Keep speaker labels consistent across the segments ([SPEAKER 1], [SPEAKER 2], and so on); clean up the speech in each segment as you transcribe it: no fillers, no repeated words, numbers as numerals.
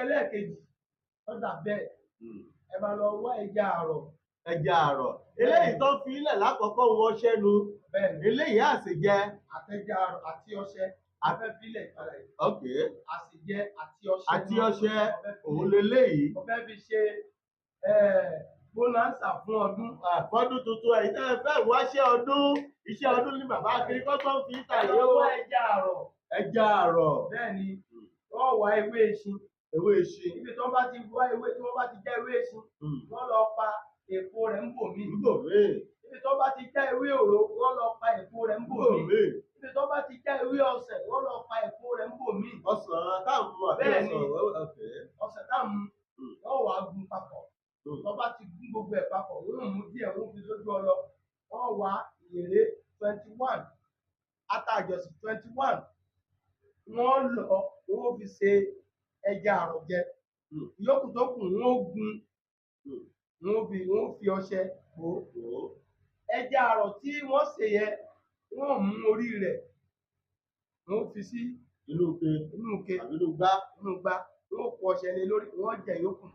[SPEAKER 1] ẹlẹ́ẹ̀kejì ó dà bẹ́ẹ̀ ẹ máa lọ wá ẹja àrọ̀.
[SPEAKER 2] ẹja àrọ̀ eléyìí tó fi ilẹ̀ lákọ̀ọ́kọ́ wọ́n ṣẹ́nu eléyìí àsèjẹ.
[SPEAKER 1] àtẹja àrọ̀ àti ọṣẹ afẹ́ fílẹ̀ ìpàdé.
[SPEAKER 2] ok
[SPEAKER 1] àsèjẹ àti
[SPEAKER 2] ọṣẹ òun leléyìí.
[SPEAKER 1] mo fẹ́ fi ṣe bonanza fún ọdún.
[SPEAKER 2] fọdún tuntun ẹ̀yin tẹ́ ẹ fẹ́ wáṣẹ́ ọdún iṣẹ́ ọdún ní bàbá Agirikọ́sọ̀ fi ń tàyè o.
[SPEAKER 1] wá ẹja àrọ̀.
[SPEAKER 2] ẹja àrọ̀.
[SPEAKER 1] bẹ́ẹ̀ni wọ́n wá ewé eṣin.
[SPEAKER 2] ewé eṣin.
[SPEAKER 1] ibi tí wọ́n bá ti wá ewé tí wọ́n bá ti já ewé eṣin wọ́n lọ pa èpo rẹ̀ ń bò mí.
[SPEAKER 2] ń bò mí.
[SPEAKER 1] ibi tí wọ́n bá ti já ewé òro wọ́n lọ pa èpo rẹ̀ ń bò mí. ibi tí wọ́n bá ti já ewé ọsàn wọ́n lọ pa èpo rẹ̀ ń bò mí.
[SPEAKER 2] ọsàn táwọn mú àbí
[SPEAKER 1] ọsàn táwọn mú wọ́n wá gun papọ̀. wọ́n bá ti gún gbogbo ẹ̀ papọ̀ wọ́n mú díẹ̀ wọ́n fi lójú ọlọ wọ́n wá ìyèrè 21 atajọsìn 21 wọ́n lọ wọ́n fi ṣe ẹja àrọ̀ jẹ ìyókù tó kù wọ́n gun wọ́n fi ọṣẹ bò ó ẹja àrọ̀ tí wọ́n ṣe yẹ wọ́n mú orí rẹ̀ wọ́n fi sí
[SPEAKER 2] inú ike
[SPEAKER 1] inú gbá wọ́n kó ọṣẹ lé lórí wọ́n jẹ ìyókù.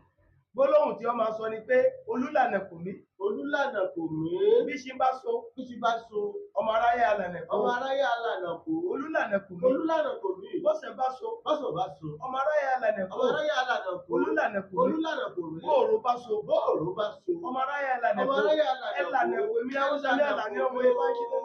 [SPEAKER 1] gbólóhùn tí wọ́n máa sọ ni pé olúlànà kò mí.
[SPEAKER 2] olúlànà kò mí.
[SPEAKER 1] bí ṣe bá so ọmọ aráyé alànà kò. olúlànà kò mí.
[SPEAKER 2] olúlànà kò mí.
[SPEAKER 1] bọ́sẹ̀ bá so. ọmọ aráyé alànà kò. olúlànà kò mí. bóòrò bá so. ọmọ aráyé alànà kò. ẹlànà kò mí. àwọn sálẹ̀ àlàní ọmọ ẹgbẹ́ ìṣẹ̀lẹ̀